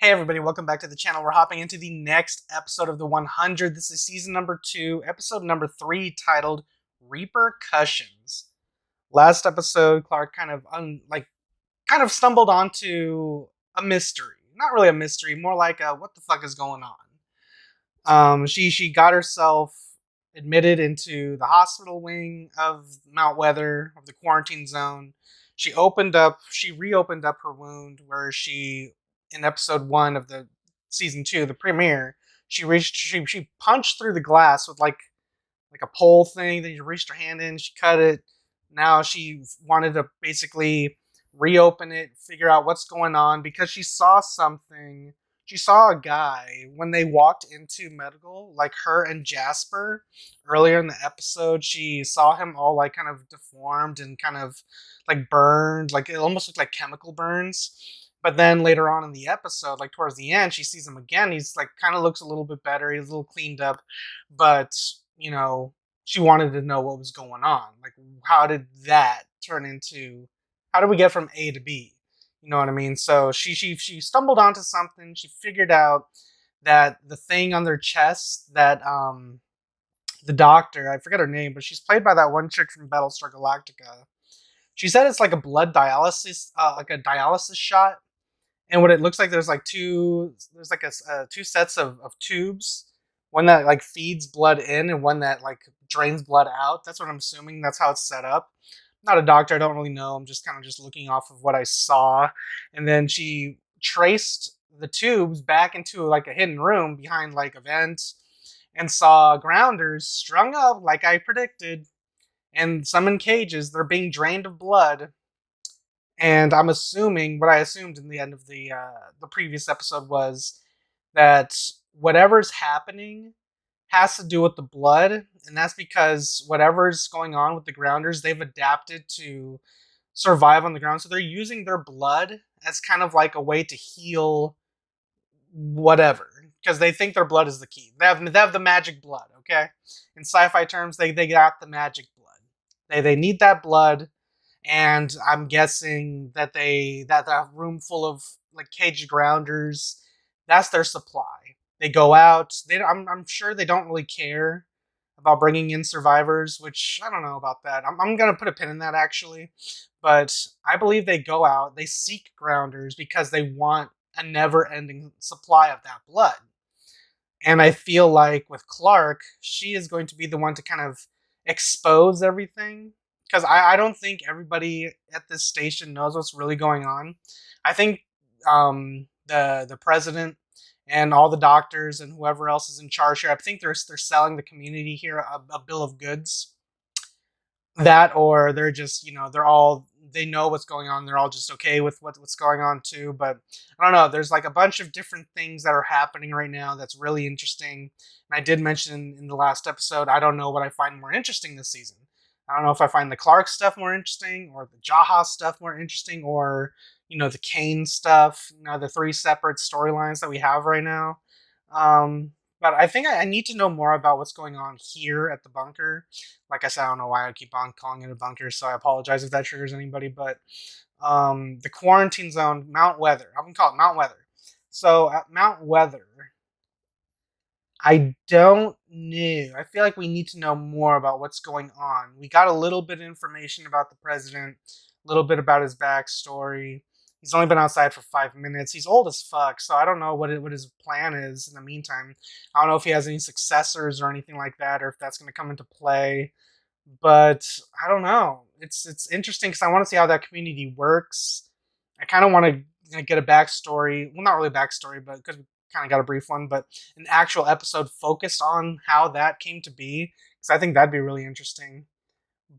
Hey everybody, welcome back to the channel. We're hopping into the next episode of the 100. This is season number 2, episode number 3, titled Reapercussions. Last episode, Clark kind of stumbled onto a mystery. Not really a mystery, more like a what the fuck is going on. She got herself admitted into the hospital wing of Mount Weather, of the quarantine zone. She reopened up her wound where in episode 1 of the season 2, the premiere, she punched through the glass with like a pole thing. Then she reached her hand in, she cut it. Now she wanted to basically reopen it, figure out what's going on because she saw something. She saw a guy when they walked into medical, like her and Jasper earlier in the episode. She saw him all like kind of deformed and kind of like burned, like it almost looked like chemical burns. But then later on in the episode, like towards the end, she sees him again. He's like kind of looks a little bit better. He's a little cleaned up, but you know, she wanted to know what was going on. Like, how did that turn into? How did we get from A to B? You know what I mean? So she stumbled onto something. She figured out that the thing on their chest that the doctor, I forget her name, but she's played by that one chick from Battlestar Galactica. She said it's like a blood dialysis, like a dialysis shot, and what it looks like there's like two sets of tubes, one that like feeds blood in and one that like drains blood out. That's what I'm assuming. That's how it's set up. I'm not a doctor, I don't really know. I'm just kind of just looking off of what I saw. And then she traced the tubes back into like a hidden room behind like a vent and saw grounders strung up like I predicted, and some in cages. They're being drained of blood, and I'm assuming what I assumed in the end of the previous episode was that whatever's happening has to do with the blood, and that's because whatever's going on with the grounders, they've adapted to survive on the ground. So they're using their blood as kind of like a way to heal whatever, because they think their blood is the key. They have the magic blood. Okay, in sci-fi terms, they got the magic blood. They need that blood, and I'm guessing that room full of like caged grounders, that's their supply. They go out. I'm sure they don't really care about bringing in survivors, which I don't know about that. I'm gonna put a pin in that actually, but I believe they go out. They seek grounders because they want a never-ending supply of that blood. And I feel like with Clark, she is going to be the one to kind of expose everything. Because I don't think everybody at this station knows what's really going on. I think the president and all the doctors and whoever else is in charge here, I think they're selling the community here a bill of goods. That, or they're just, they know what's going on. They're all just okay with what's going on too. But I don't know. There's like a bunch of different things that are happening right now that's really interesting. And I did mention in the last episode, I don't know what I find more interesting this season. I don't know if I find the Clark stuff more interesting or the Jaha stuff more interesting, or the Kane stuff. The three separate storylines that we have right now. Um, but I think I need to know more about what's going on here at the bunker. Like I said, I don't know why I keep on calling it a bunker, so I apologize if that triggers anybody. But the quarantine zone, Mount Weather. I'm gonna call it Mount Weather. So at Mount Weather, I don't know. I feel like we need to know more about what's going on. We got a little bit of information about the president, a little bit about his backstory. He's only been outside for 5 minutes. He's old as fuck, so I don't know what his plan is in the meantime. I don't know if he has any successors or anything like that, or if that's going to come into play. But I don't know. It's interesting because I want to see how that community works. I kind of want to get a backstory. Well, not really a backstory, but because we kind of got a brief one, but an actual episode focused on how that came to be, because I think that'd be really interesting.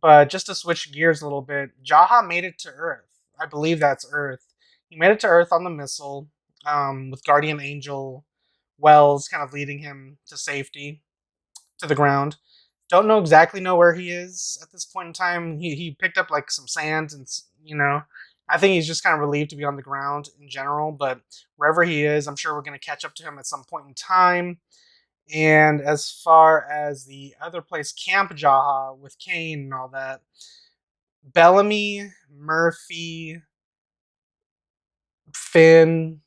But just to switch gears a little bit, Jaha made it to Earth. I believe that's Earth. He made it to Earth on the missile, with Guardian Angel Wells kind of leading him to safety, to the ground. Don't know where he is at this point in time. He picked up like some sand, and I think he's just kind of relieved to be on the ground in general. But wherever he is, I'm sure we're going to catch up to him at some point in time. And as far as the other place, Camp Jaha with Kane and all that, Bellamy, Murphy, Finn,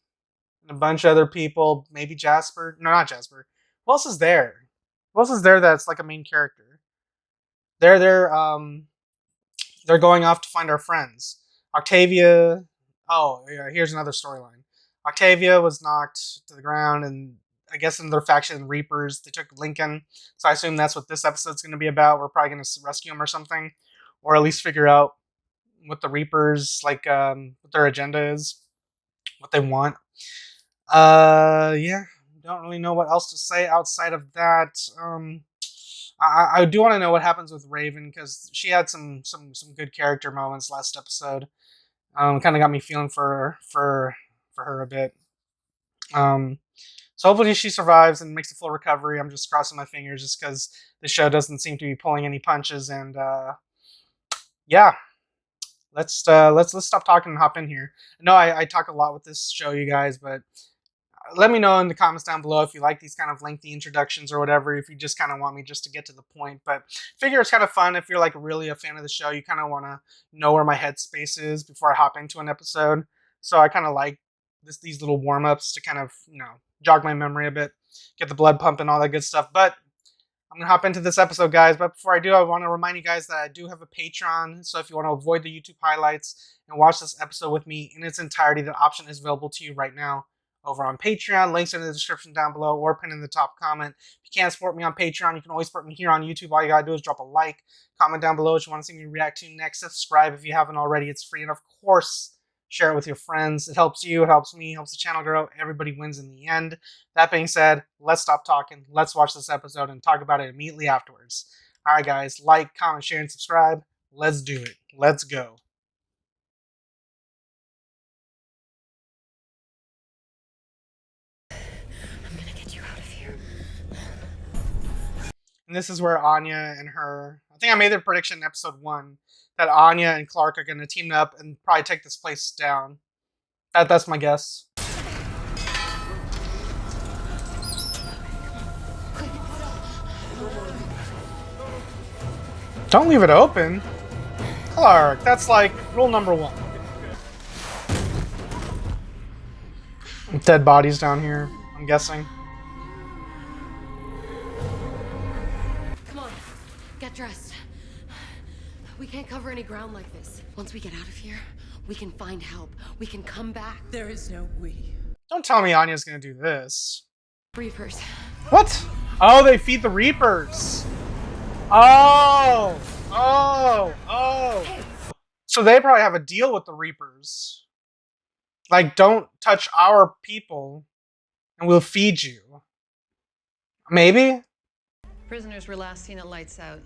and a bunch of other people. Maybe Jasper. No, not Jasper. Who else is there? Who else is there that's like a main character? They're going off to find our friends. Octavia. Oh, yeah, here's another storyline. Octavia was knocked to the ground, and I guess in their faction, Reapers, they took Lincoln. So I assume that's what this episode's going to be about. We're probably going to rescue him or something, or at least figure out what the Reapers like, what their agenda is, what they want. Yeah, don't really know what else to say outside of that. I do want to know what happens with Raven because she had some good character moments last episode. Kind of got me feeling for her a bit. So hopefully she survives and makes a full recovery. I'm just crossing my fingers just because the show doesn't seem to be pulling any punches. And yeah, let's stop talking and hop in here. I know I talk a lot with this show, you guys, but let me know in the comments down below if you like these kind of lengthy introductions or whatever, if you just kind of want me just to get to the point. But figure it's kind of fun if you're like really a fan of the show. You kind of want to know where my headspace is before I hop into an episode. So I kind of like these little warm-ups to kind of, jog my memory a bit, get the blood pumping, all that good stuff. But I'm going to hop into this episode, guys. But before I do, I want to remind you guys that I do have a Patreon. So if you want to avoid the YouTube highlights and watch this episode with me in its entirety, the option is available to you right now over on Patreon. Links are in the description down below or pinned in the top comment. If you can't support me on Patreon, you can always support me here on YouTube. All you gotta do is drop a like, comment down below what you want to see me react to next, subscribe if you haven't already. It's free, and of course, share it with your friends. It helps you, it helps me, it helps the channel grow. Everybody wins in the end. That being said, let's stop talking. Let's watch this episode and talk about it immediately afterwards. All right, guys, like, comment, share, and subscribe. Let's do it. Let's go. And this is where Anya and her... I think I made the prediction in episode 1 that Anya and Clark are going to team up and probably take this place down. That's my guess. Don't leave it open. Clark, that's like rule number 1. Dead bodies down here, I'm guessing. Get dressed. We can't cover any ground like this. Once we get out of here, we can find help. We can come back. There is no we. Don't tell me Anya's gonna do this. Reapers. What? Oh, they feed the Reapers. Oh. So they probably have a deal with the Reapers. Like, don't touch our people and we'll feed you. Maybe? Prisoners were last seen at lights out,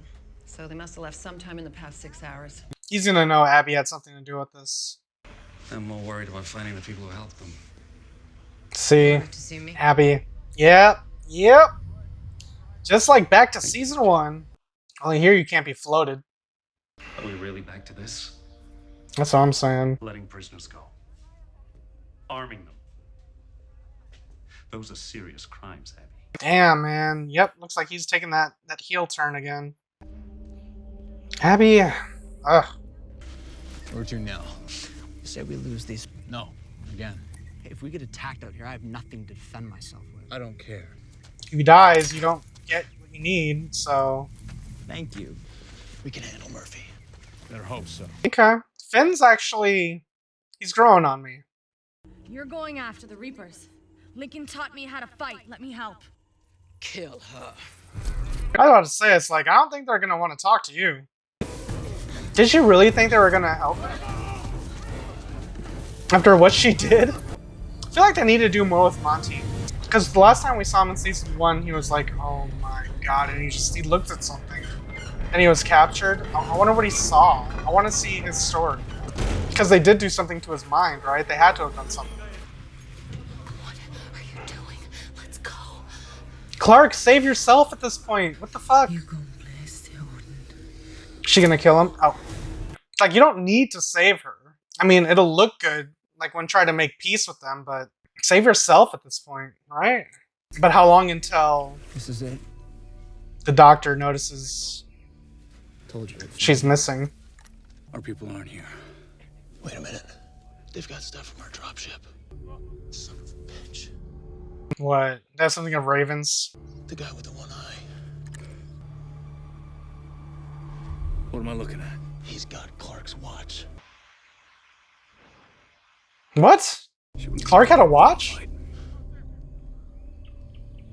so they must have left sometime in the past 6 hours. He's gonna know Abby had something to do with this. I'm more worried about finding the people who helped them. See? To see me? Abby. Yep. Just like back to season 1. Only here you can't be floated. Are we really back to this? That's all I'm saying. Letting prisoners go. Arming them. Those are serious crimes, Abby. Damn, man. Yep, looks like he's taking that heel turn again. Abby. Ugh. Where to now? You say we lose these... No. Again. If we get attacked out here, I have nothing to defend myself with. I don't care. If he dies, you don't get what you need, so... Thank you. We can handle Murphy. Better hope so. Okay. Finn's actually... He's growing on me. You're going after the Reapers. Lincoln taught me how to fight. Let me help. Kill her. I was about to say, it's like, I don't think they're going to want to talk to you. Did you really think they were going to help her? After what she did? I feel like they need to do more with Monty. Because the last time we saw him in season 1, he was like, oh my god, and he looked at something. And he was captured. I wonder what he saw. I want to see his story. Because they did do something to his mind, right? They had to have done something. What are you doing? Let's go. Clark, save yourself at this point. What the fuck? Is she gonna kill him? Oh. Like, you don't need to save her. I mean, it'll look good, like, when trying to make peace with them, but save yourself at this point, right? But how long until... This is it. The doctor notices... Told you. She's missing. Our people aren't here. Wait a minute. They've got stuff from our dropship. Son of a bitch. What? That's something of Raven's. The guy with the one eye. What am I looking at? He's got Clark's watch. What? Clark had a watch?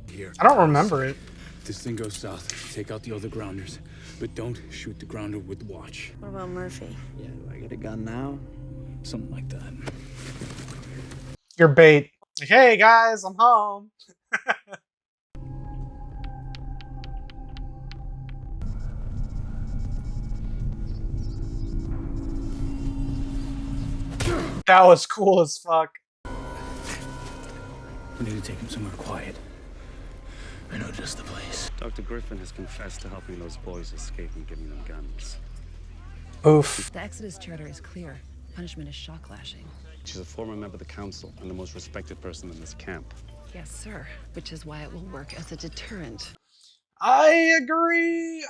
Here. I don't remember it. If this thing goes south, take out the other grounders. But don't shoot the grounder with the watch. What about Murphy? Yeah, do I get a gun now? Something like that. Your bait. Like, hey guys, I'm home. That was cool as fuck. We need to take him somewhere quiet. I know just the place. Dr. Griffin has confessed to helping those boys escape and giving them guns. Oof. The Exodus charter is clear. Punishment is shock lashing. She's a former member of the council and the most respected person in this camp. Yes, sir. Which is why it will work as a deterrent. I agree.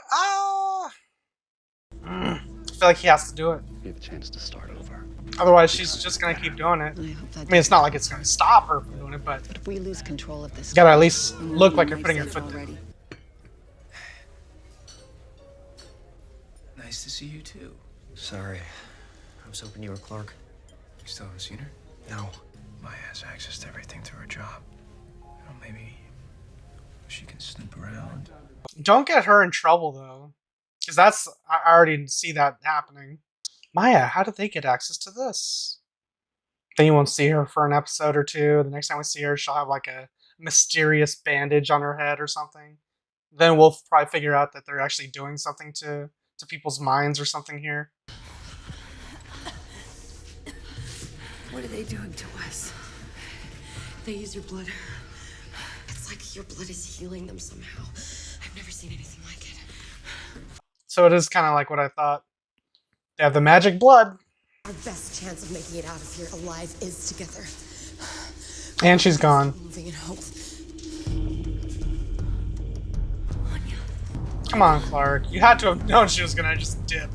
I feel like he has to do it. Give a chance to start over. Otherwise, she's just gonna keep doing it. And I hope that. I mean, it's not like it's gonna stop her from doing it, but But if we lose control of this, you gotta at least we look won't like be you're putting your safe foot down. already. Nice to see you too. Sorry. I was hoping you were Clark. You still haven't seen her? No. Maya has access to everything through her job. Well, maybe she can snoop around. Don't get her in trouble though, because I already see that happening. Maya, how did they get access to this? Then you won't see her for an episode or two. The next time we see her, she'll have like a mysterious bandage on her head or something. Then we'll probably figure out that they're actually doing something to people's minds or something here. What are they doing to us? They use your blood. It's like your blood is healing them somehow. I've never seen anything like it. So it is kind of like what I thought. They have the magic blood. Our best chance of making it out of here alive is together. And she's gone. Moving in hope. Come on, Clark. You had to have known she was gonna just dip.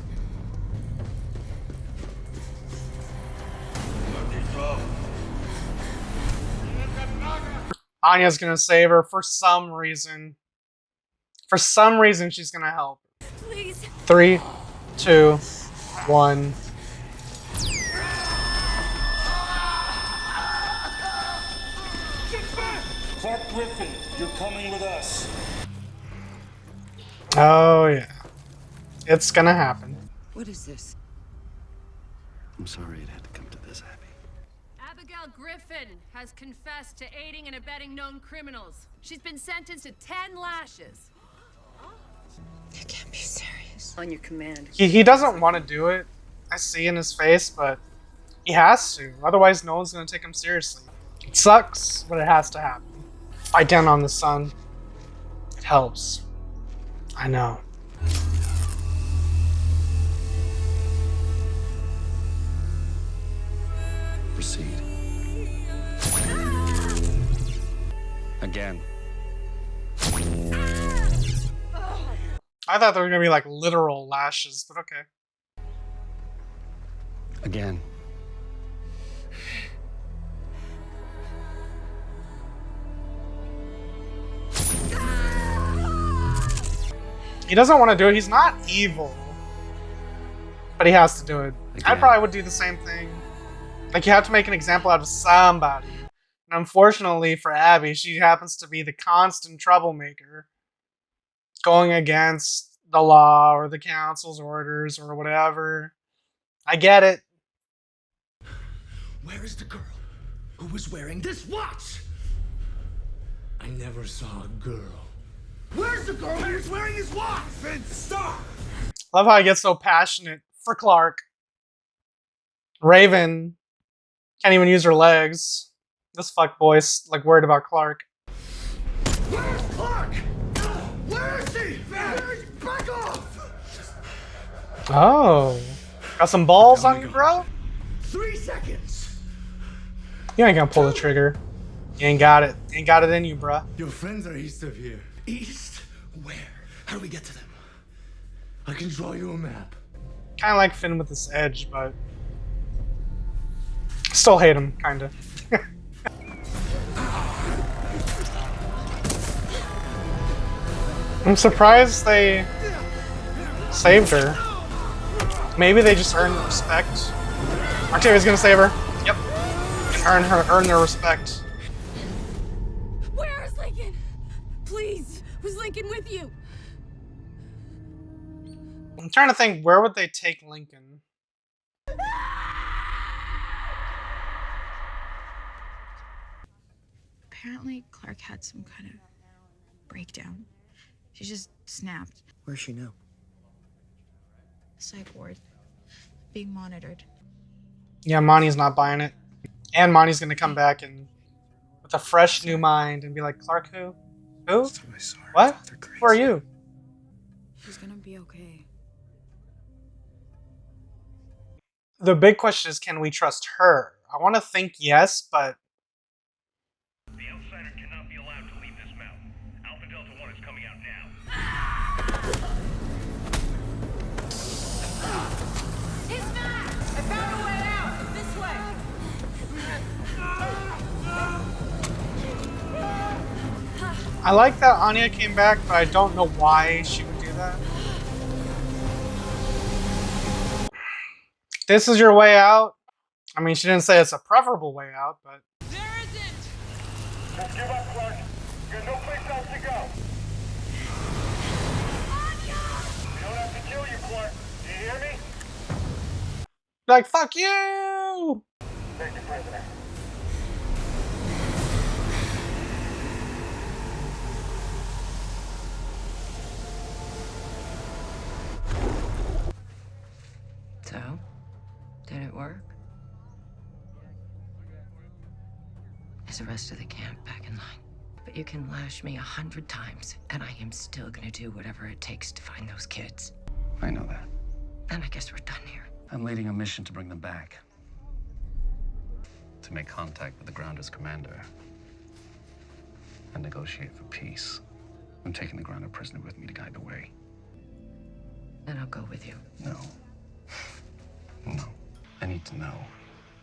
Anya's gonna save her for some reason. For some reason, she's gonna help. Please. 3, 2, 1. Clark Griffin, you're coming with us. Oh yeah, it's gonna happen. What is this? I'm sorry it had to come to this, Abby. Abigail Griffin has confessed to aiding and abetting known criminals. She's been sentenced to 10 lashes. You can't be serious. On your command. He doesn't want to do it. I see in his face, but he has to. Otherwise, no one's gonna take him seriously. It sucks, but it has to happen. Fight down on the sun. It helps. I know. Proceed. Again. I thought there were gonna be like literal lashes, but okay. Again. He doesn't want to do it. He's not evil. But he has to do it. I Again. probably would do the same thing. Like, you have to make an example out of somebody. And unfortunately for Abby, she happens to be the constant troublemaker. Going against the law or the council's orders or whatever. I get it. Where is the girl who was wearing this watch? I never saw a girl. Where's the girl who was wearing his watch? Vince, stop! Love how I get so passionate for Clark. Raven can't even use her legs. This fuckboy's like worried about Clark. Where's Clark? Where is he? Back off! Oh. Got some balls on you, bro? 3 seconds. You ain't gonna pull the trigger. You ain't got it. Ain't got it in you, bruh. Your friends are east of here. East? Where? How do we get to them? I can draw you a map. Kinda like Finn with this edge, but Still hate him, kinda. I'm surprised they saved her. Maybe they just earned respect. Octavia's gonna save her. Yep. Earn their respect. Where is Lincoln? Please, was Lincoln with you? I'm trying to think, where would they take Lincoln? Apparently, Clark had some kind of breakdown. She just snapped. Where's she now? Psych ward. Being monitored. Yeah, Monty's not buying it. And Monty's gonna come back and with a fresh new mind and be like, Clark who? Who? What? Who are you? She's gonna be okay. The big question is, can we trust her? I want to think yes, but The outsider cannot be allowed to leave this mountain. Alpha Delta 1 is coming out now. He's back! I found a way out! This way! I like that Anya came back, but I don't know why she would do that. This is your way out. I mean, she didn't say it's a preferable way out, but There isn't! Just give up, Clark. You have no place else to go. We don't have to kill you, Clark. Do you hear me? like, fuck you! Thank you, President. So, did it work? Is the rest of the camp back in line? But you can lash me 100 times, and I am still gonna do whatever it takes to find those kids. I know that. And I guess we're done here. I'm leading a mission to bring them back. To make contact with the Grounder's commander. And negotiate for peace. I'm taking the Grounder prisoner with me to guide the way. Then I'll go with you. No. No. I need to know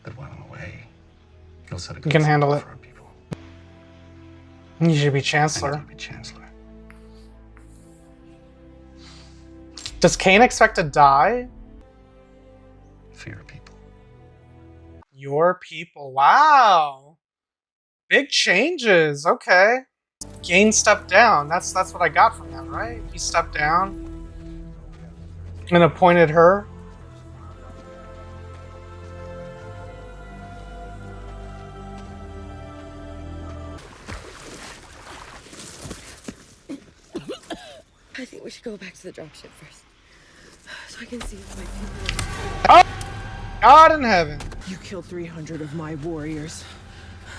that while I'm away, you'll set a good You can handle example it. for our people. You should be I Chancellor. need to be Chancellor. Does Kane expect to die? For your people. Your people. Wow. Big changes. Okay. Kane stepped down. That's what I got from that, right? He stepped down and appointed her. I think we should go back to the dropship first. So I can see if my people... Oh! God in heaven. You killed 300 of my warriors.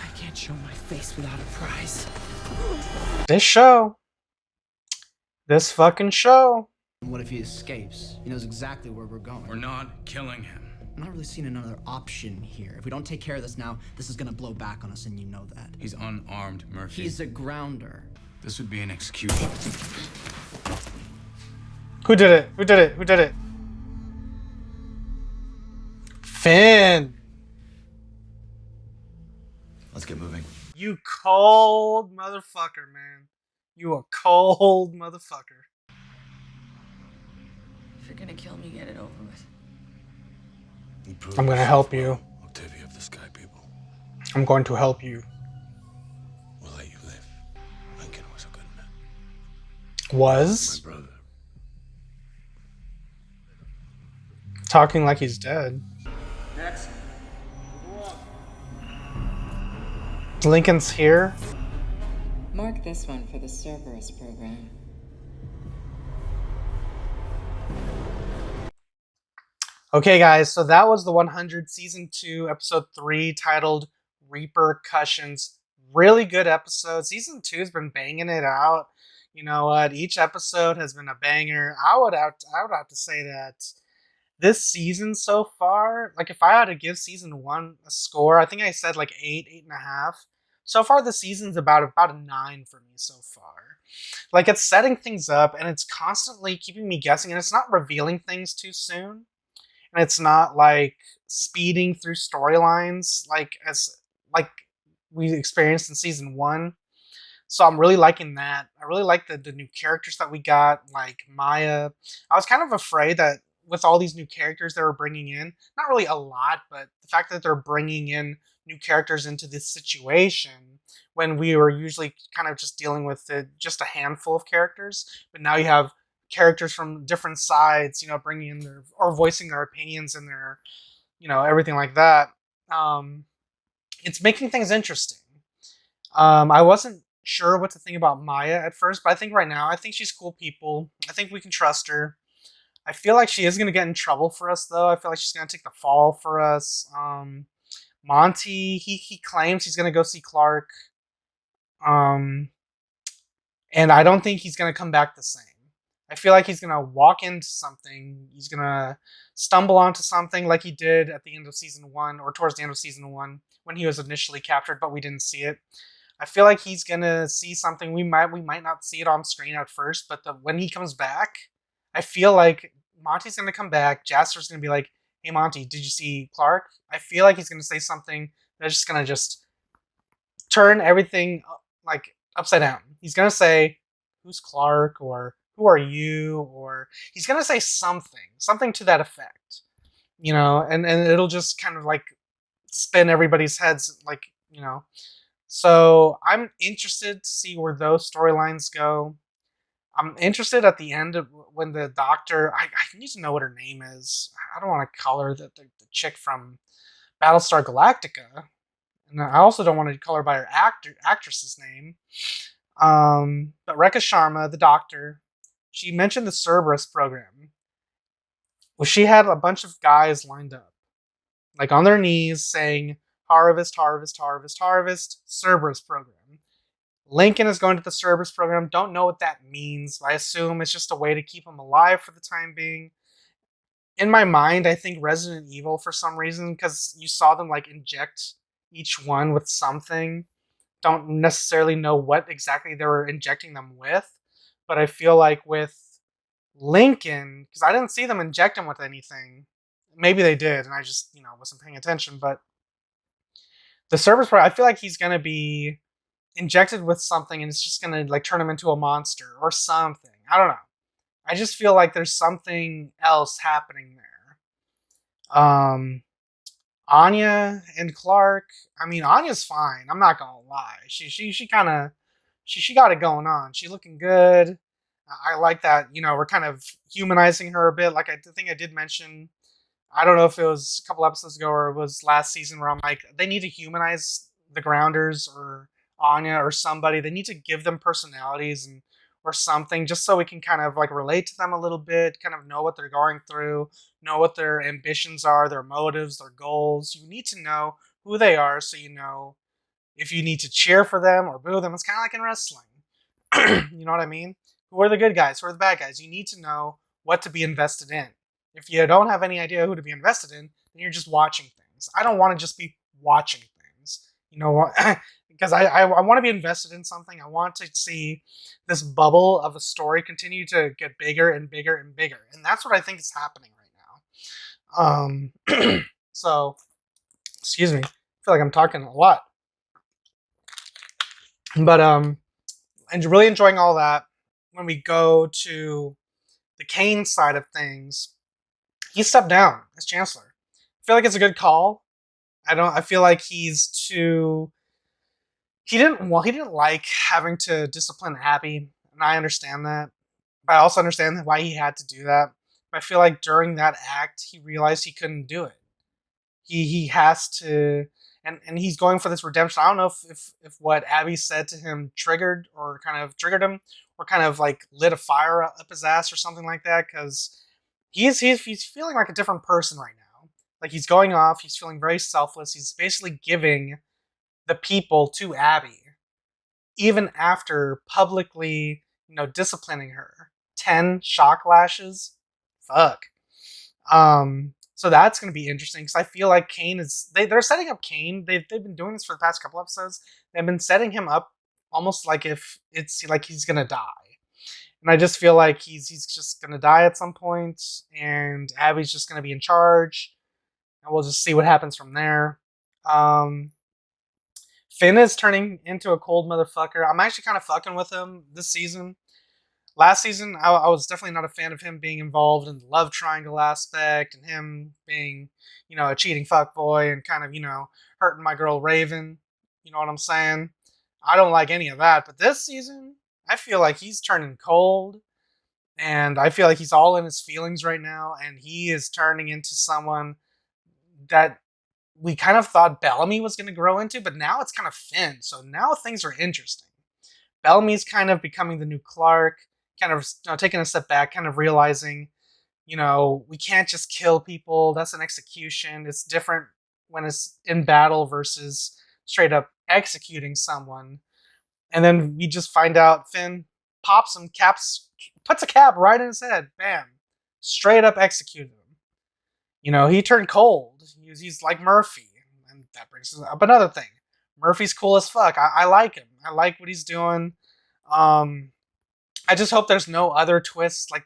I can't show my face without a prize. This show. This fucking show. What if he escapes? He knows exactly where we're going. We're not killing him. I'm not really seeing another option here. If we don't take care of this now, this is gonna blow back on us, and you know that. He's unarmed, Murphy. He's a grounder. This would be an execution. Who did it? Who did it? Who did it? Finn. Let's get moving. You cold motherfucker, man. You a cold motherfucker. If you're gonna kill me, get it over with. I'm gonna help you. Octavia of the Sky People. I'm going to help you. We'll let you live. Lincoln was a good man. Was? My brother. Talking like he's dead. Next. Lincoln's here. Mark this one for the Cerberus program. Okay, guys, so that was the 100 Season 2, Episode 3, titled Repercussions. Really good episode. Season 2 has been banging it out. You know what? Each episode has been a banger. I would have to say that this season so far, like if I had to give Season 1 a score, I think I said like 8, 8.5. So far, the season's about a 9 for me so far. Like, it's setting things up, and it's constantly keeping me guessing, and it's not revealing things too soon. and it's not like speeding through storylines like we experienced in season 1. So I'm really liking that. I really like the new characters that we got, like Maya. I was kind of afraid that with all these new characters they were bringing in, not really a lot, but the fact that they're bringing in new characters into this situation when we were usually kind of just dealing with just a handful of characters, but now you have characters from different sides, bringing in their or voicing their opinions and their, everything like that. Um, it's making things interesting. I wasn't sure what to think about Maya at first, but I think right now, I think she's cool people. I think we can trust her. I feel like she is going to get in trouble for us, though. I feel like she's going to take the fall for us. Monty, he claims he's going to go see Clark. Um, and I don't think he's going to come back the same. I feel like he's going to walk into something. He's going to stumble onto something like he did at the end of season 1 or towards the end of season 1 when he was initially captured, but we didn't see it. I feel like he's gonna see something. We might not see it on screen at first, but when he comes back, I feel like Monty's gonna come back. Jasper's gonna be like, "Hey Monty, did you see Clark?" I feel like he's gonna say something that's just gonna turn everything like upside down. He's gonna say, "Who's Clark?" or "Who are you?" or he's gonna say something to that effect, and it'll just kind of like spin everybody's heads, like. So I'm interested to see where those storylines go. I'm interested at the end of when the doctor. I need to know what her name is. I don't want to call her the chick from Battlestar Galactica, and I also don't want to call her by her actress's name. But Rekha Sharma, the doctor, she mentioned the Cerberus program. Well, she had a bunch of guys lined up, like on their knees, saying "Harvest, harvest, harvest, harvest, Cerberus program." Lincoln is going to the Cerberus program. Don't know what that means. I assume it's just a way to keep him alive for the time being. In my mind, I think Resident Evil for some reason, because you saw them like inject each one with something. Don't necessarily know what exactly they were injecting them with, but I feel like with Lincoln, because I didn't see them inject him with anything. Maybe they did, and I just wasn't paying attention. But the Cerberus program, I feel like he's gonna be injected with something and it's just gonna like turn him into a monster or something. I don't know. I just feel like there's something else happening there. Anya and Clark. I mean, Anya's fine. I'm not gonna lie. She kind of she got it going on. She's looking good. I like that. We're kind of humanizing her a bit. Like I think I did mention. I don't know if it was a couple episodes ago or it was last season where I'm like, they need to humanize the Grounders or Anya or somebody. They need to give them personalities and or something just so we can kind of like relate to them a little bit, kind of know what they're going through, know what their ambitions are, their motives, their goals. You need to know who they are so you know if you need to cheer for them or boo them. It's kind of like in wrestling. You know what I mean? Who are the good guys? Who are the bad guys? You need to know what to be invested in. If you don't have any idea who to be invested in, then you're just watching things. I don't want to just be watching things. You know what? Because I want to be invested in something. I want to see this bubble of a story continue to get bigger and bigger and bigger. And that's what I think is happening right now. So, excuse me. I feel like I'm talking a lot. But I'm really enjoying all that. When we go to the Kane side of things, he stepped down as chancellor. I feel like it's a good call. I feel like he's too. He didn't like having to discipline Abby, and I understand that. But I also understand why he had to do that. But I feel like during that act, he realized he couldn't do it. He has to, and he's going for this redemption. I don't know if what Abby said to him triggered him, or kind of like lit a fire up his ass or something like that. Because he's feeling like a different person right now. Like he's going off. He's feeling very selfless. He's basically giving the people to Abby, even after publicly, disciplining her. 10 shock lashes. Fuck. So that's going to be interesting because I feel like Kane is. They're setting up Kane. They've been doing this for the past couple episodes. They've been setting him up almost like if it's like he's going to die. And I just feel like he's just gonna die at some point, and Abby's just gonna be in charge, and we'll just see what happens from there. Um, Finn is turning into a cold motherfucker. I'm actually kind of fucking with him this season. Last season, I was definitely not a fan of him being involved in the love triangle aspect and him being, a cheating fuckboy and kind of, hurting my girl Raven. You know what I'm saying? I don't like any of that. But this season, I feel like he's turning cold, and I feel like he's all in his feelings right now, and he is turning into someone that we kind of thought Bellamy was going to grow into, but now it's kind of Finn. So now things are interesting. Bellamy's kind of becoming the new Clark, kind of taking a step back, kind of realizing, we can't just kill people. That's an execution. It's different when it's in battle versus straight up executing someone. And then we just find out Finn pops him, puts a cap right in his head. Bam. Straight up executed him. He turned cold. He's like Murphy. And that brings up another thing. Murphy's cool as fuck. I like him. I like what he's doing. I just hope there's no other twists. Like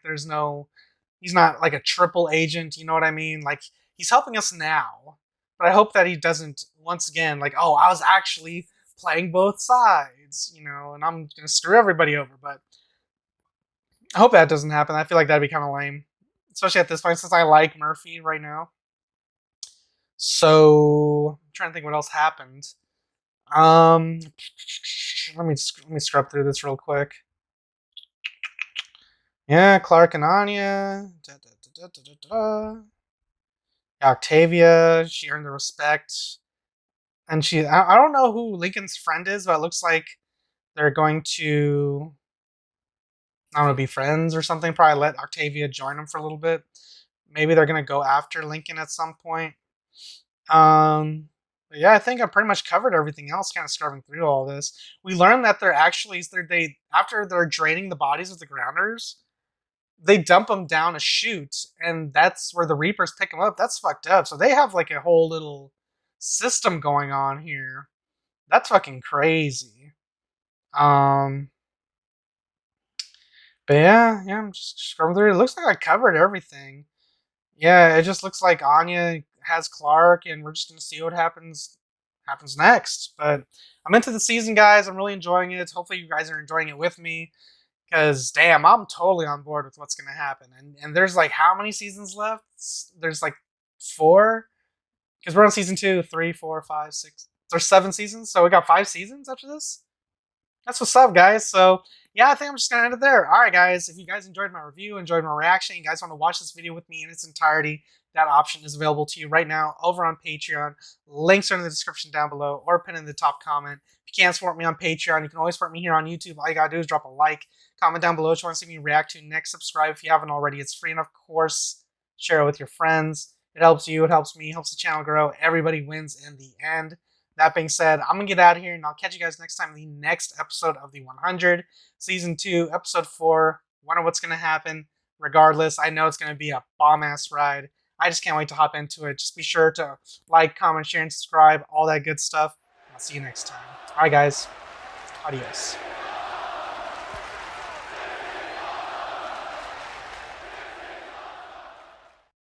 he's not like a triple agent. You know what I mean? Like he's helping us now. But I hope that he doesn't once again like, oh, I was actually playing both sides, and I'm gonna screw everybody over. But I hope that doesn't happen. I feel like that'd be kind of lame, especially at this point since I like Murphy right now. So I'm trying to think what else happened. Let me scrub through this real quick. Yeah, Clark and Anya. Octavia, she earned the respect. And I don't know who Lincoln's friend is, but it looks like they're going to, I don't know, be friends or something. Probably let Octavia join them for a little bit. Maybe they're going to go after Lincoln at some point. But yeah, I think I pretty much covered everything else, kind of scrubbing through all this. We learned that after they're draining the bodies of the grounders, they dump them down a chute, and that's where the Reapers pick them up. That's fucked up. So they have like a whole little system going on here. That's fucking crazy. But yeah, I'm just scrolling through. It looks like I covered everything. Yeah, it just looks like Anya has Clark, and we're just gonna see what happens next. But I'm into the season, guys. I'm really enjoying it. Hopefully, you guys are enjoying it with me. Because damn, I'm totally on board with what's gonna happen. And there's like how many seasons left? There's like 4. Because we're on season 2, 3, 4, 5, 6. There's 7 seasons, so we got 5 seasons after this. That's what's up, guys. So yeah, I think I'm just gonna end it there. All right, guys. If you guys enjoyed my review, enjoyed my reaction, you guys want to watch this video with me in its entirety, that option is available to you right now over on Patreon. Links are in the description down below or pinned in the top comment. If you can't support me on Patreon, you can always support me here on YouTube. All you gotta do is drop a like, comment down below what you want to see me react to next. Subscribe if you haven't already. It's free, and of course, share it with your friends. It helps you, it helps me, helps the channel grow. Everybody wins in the end. That being said, I'm going to get out of here, and I'll catch you guys next time in the next episode of the 100. Season 2, Episode 4. Wonder what's going to happen. Regardless, I know it's going to be a bomb-ass ride. I just can't wait to hop into it. Just be sure to like, comment, share, and subscribe. All that good stuff. I'll see you next time. All right, guys. Adios.